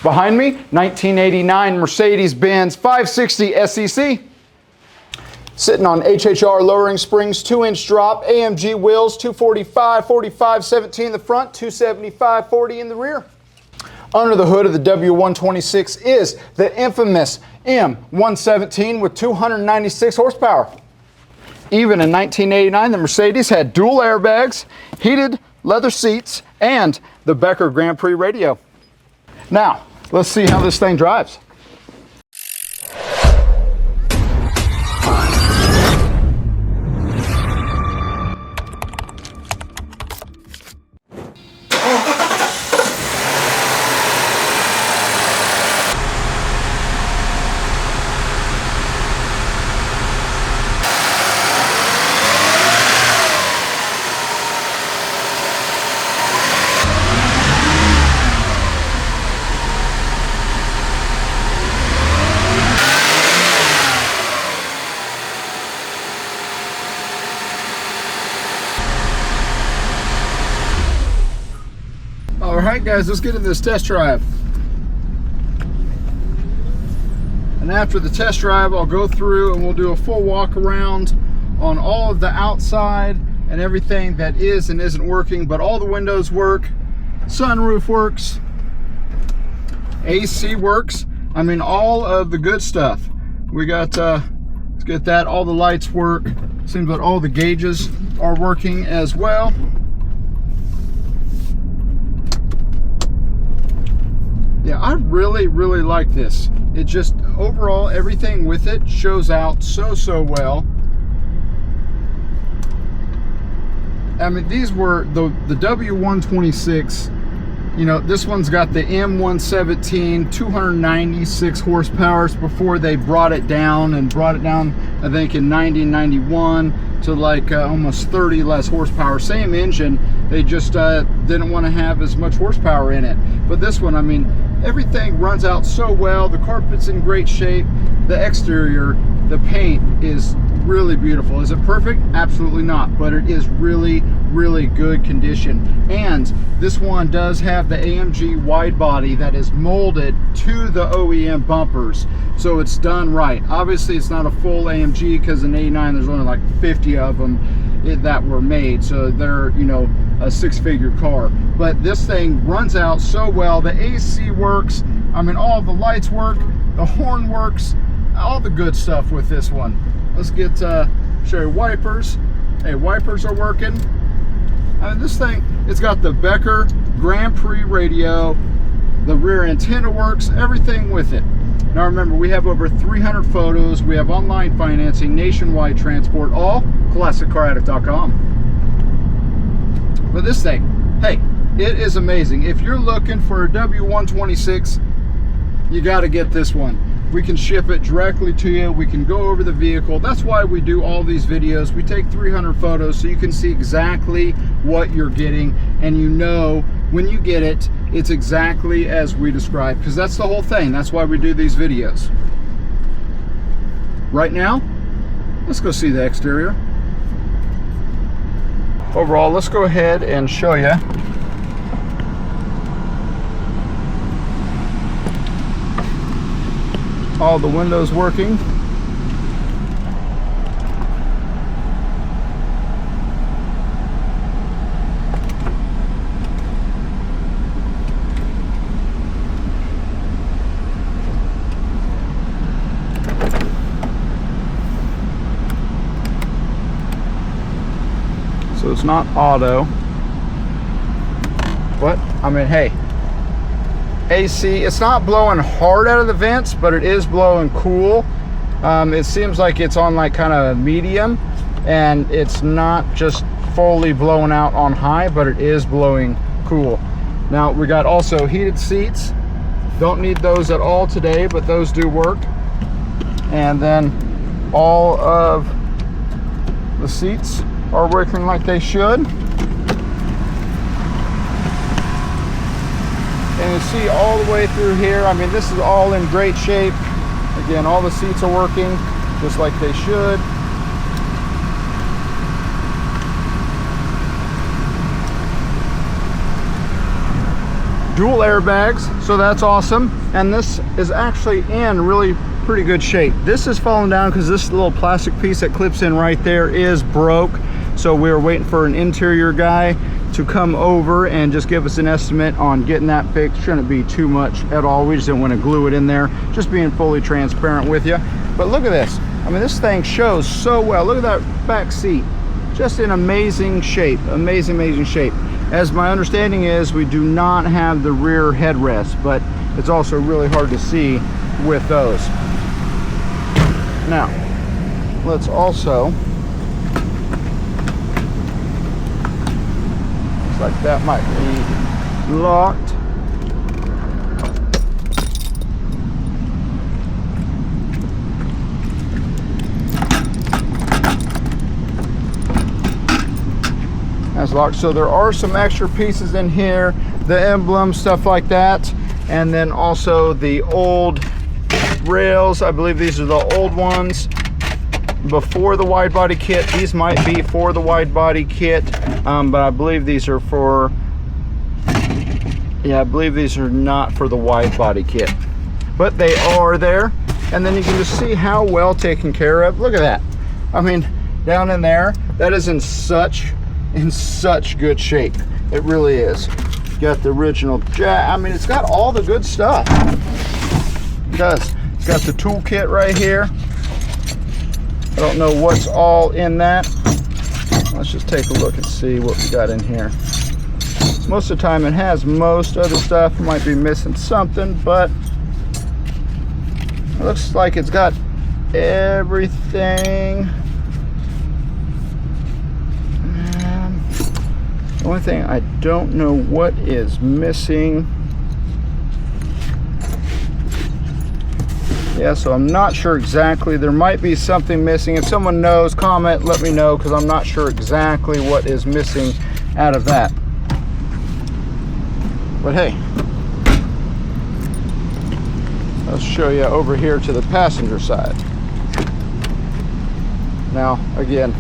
Behind me, 1989 Mercedes-Benz 560 SEC. Sitting on HHR lowering springs, 2-inch drop, AMG wheels, 245, 45, 17 in the front, 275, 40 in the rear. Under the hood of the W126 is the infamous M117 with 296 horsepower. Even in 1989, the Mercedes had dual airbags, heated leather seats, and the Becker Grand Prix radio. Now, let's see how this thing drives. Alright guys, let's get into this test drive. And after the test drive, I'll go through and we'll do a full walk around on all of the outside and everything that is and isn't working, but all the windows work, sunroof works, AC works, I mean all of the good stuff. We got, let's get that, all the lights work, seems like all the gauges are working as well. Yeah, I really like this. It just, overall, everything with it shows out so well. I mean, these were the W126, you know, this one's got the M117, 296 horsepower before they brought it down, I think, in 91 to like almost 30 less horsepower. Same engine, they just didn't want to have as much horsepower in it. But this one, I mean, everything runs out so well. The carpet's in great shape. The exterior, the paint is really beautiful. Is it perfect? Absolutely not, but it is really good condition. And this one does have the AMG wide body that is molded to the OEM bumpers, so it's done right. Obviously it's not a full AMG because in '89 there's only like 50 of them that were made, so they're, you know, a six-figure car. But this thing runs out so well. The AC works, I mean all the lights work, the horn works, all the good stuff with this one. Let's get show you wipers. Hey, wipers are working. I mean, this thing, it's got the Becker Grand Prix radio, the rear antenna works, everything with it. Now remember, we have over 300 photos, we have online financing, nationwide transport, all classiccaraddict.com. But this thing, hey, it is amazing. If you're looking for a W126, you got to get this one. We can ship it directly to you. We can go over the vehicle. That's why we do all these videos. We take 300 photos so you can see exactly what you're getting, and you know when you get it, it's exactly as we describe, because that's the whole thing. That's why we do these videos. Right now, let's go see the exterior. Overall, let's go ahead and show you. All the windows working. So it's not auto, but I mean, hey, AC, it's not blowing hard out of the vents, but it is blowing cool. It seems like it's on like kind of medium, and it's not just fully blowing out on high, but it is blowing cool. Now we got also heated seats. Don't need those at all today, but those do work. And then all of the seats are working like they should. And you see all the way through here, I mean, this is all in great shape. Again, all the seats are working just like they should. dual airbags, so that's awesome. And this is actually in really pretty good shape. This is falling down because this little plastic piece that clips in right there is broke. So we were waiting for an interior guy to come over and just give us an estimate on getting that fixed. Shouldn't be too much at all. We just didn't want to glue it in there, just being fully transparent with you. But look at this. I mean, this thing shows so well. Look at that back seat, just in amazing shape. Amazing shape. As my understanding is, we do not have the rear headrest, but it's also really hard to see with those. Now, let's also, looks like that might be locked. That's locked. So there are some extra pieces in here, the emblem, stuff like that, and then also the old rails. I believe these are the old ones before the wide body kit. These might be for the wide body kit, but I believe these are for, yeah, I believe these are not for the wide body kit, but they are there. And then you can just see how well taken care of. Look at that. I mean, down in there, that is in such good shape. It really is. Got the original jack. I mean, it's got all the good stuff. It does. It's got the tool kit right here. I don't know what's all in that. Let's just take a look and see what we got in here. Most of the time it has most other stuff. Might be missing something, but it looks like it's got everything. The only thing I don't know what is missing. Yeah, so I'm not sure exactly. There might be something missing. If someone knows, comment, let me know, because I'm not sure exactly what is missing out of that. But hey, let's show you over here to the passenger side. Now, again,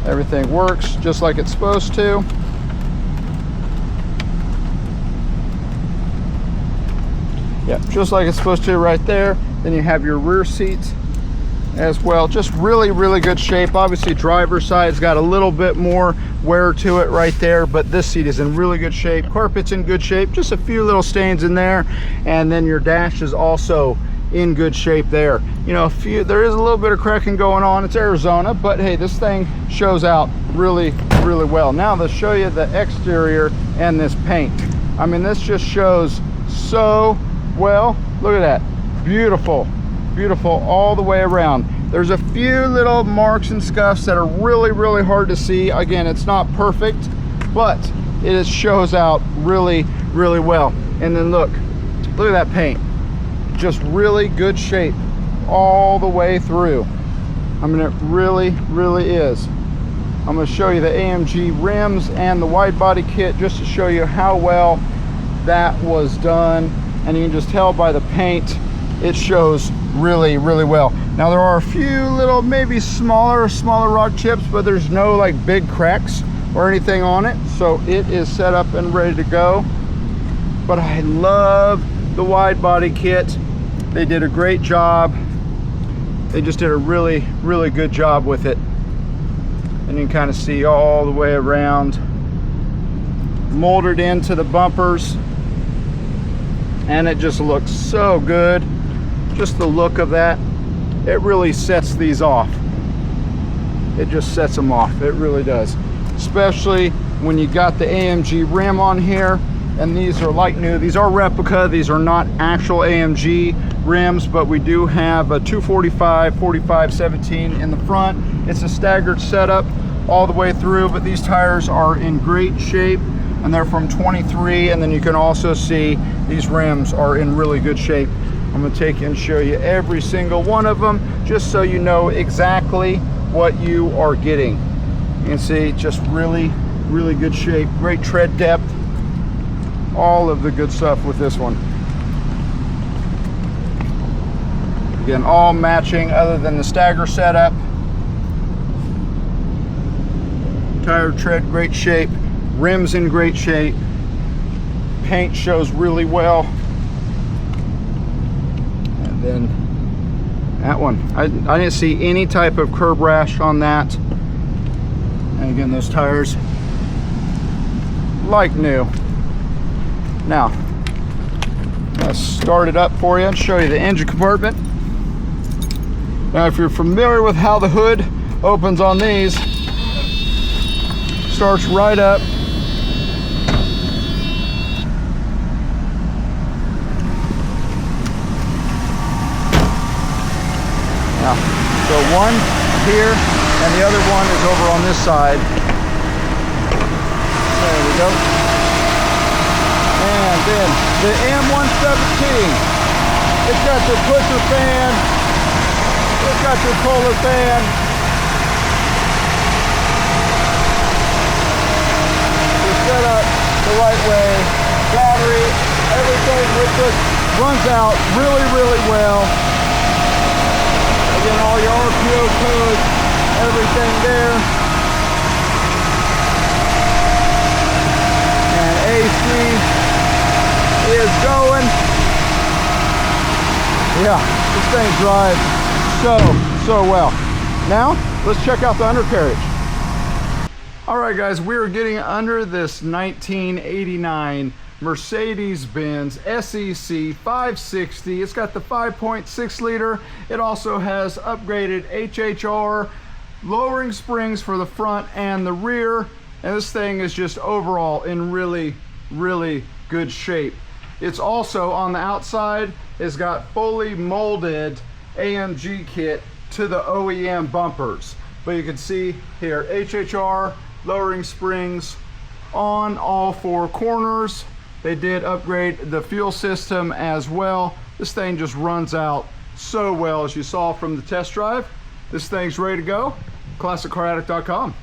everything works just like it's supposed to. Yeah, just like it's supposed to right there. Then you have your rear seats as well. Just really good shape. Obviously, driver's side's got a little bit more wear to it right there, but this seat is in really good shape. Carpet's in good shape. Just a few little stains in there. And then your dash is also in good shape there. You know, there is a little bit of cracking going on. It's Arizona, but hey, this thing shows out really well. Now let's show you the exterior and this paint. I mean, this just shows so well. Look at that. Beautiful all the way around. There's a few little marks and scuffs that are really hard to see. Again, it's not perfect, but it shows out really well. And then look at that paint. Just really good shape all the way through. I mean, it really is. I'm going to show you the AMG rims and the wide body kit just to show you how well that was done. And you can just tell by the paint, it shows really well. Now there are a few little, maybe smaller rock chips, but there's no like big cracks or anything on it. So it is set up and ready to go. But I love the wide body kit. They did a great job. They just did a really good job with it. And you can kind of see all the way around, molded into the bumpers, and it just looks so good. Just the look of that, it really sets these off. It just sets them off. It really does. Especially when you got the AMG rim on here. And these are like new. These are replica. These are not actual AMG rims, but we do have a 245, 45, 17 in the front. It's a staggered setup all the way through, but these tires are in great shape, and they're from 23. And then you can also see these rims are in really good shape. I'm going to take you and show you every single one of them, just so you know exactly what you are getting. You can see just really good shape, great tread depth, all of the good stuff with this one. Again, all matching other than the stagger setup. Tire tread, great shape. Rims in great shape. paint shows really well. And then that one, I didn't see any type of curb rash on that. And again, those tires like new. Now, I'll start it up for you and show you the engine compartment. Now, if you're familiar with how the hood opens on these, starts right up. Now, so one here and the other one is over on this side. There we go. And then the M117. It's got your pusher fan. It's got your polar fan. It's set up the right way. Battery, everything with this runs out really, really well. Again, all your RPO codes, everything there. And AC is going. Yeah, this thing drives so well. Now, let's check out the undercarriage. All right, guys, we're getting under this 1989 Mercedes-Benz SEC 560. It's got the 5.6 liter. It also has upgraded HHR, lowering springs for the front and the rear. And this thing is just overall in really, really good shape. It's also on the outside, it's got fully molded AMG kit to the OEM bumpers. But you can see here, HHR, lowering springs on all four corners. They did upgrade the fuel system as well. This thing just runs out so well, as you saw from the test drive. This thing's ready to go. ClassicCarAddict.com.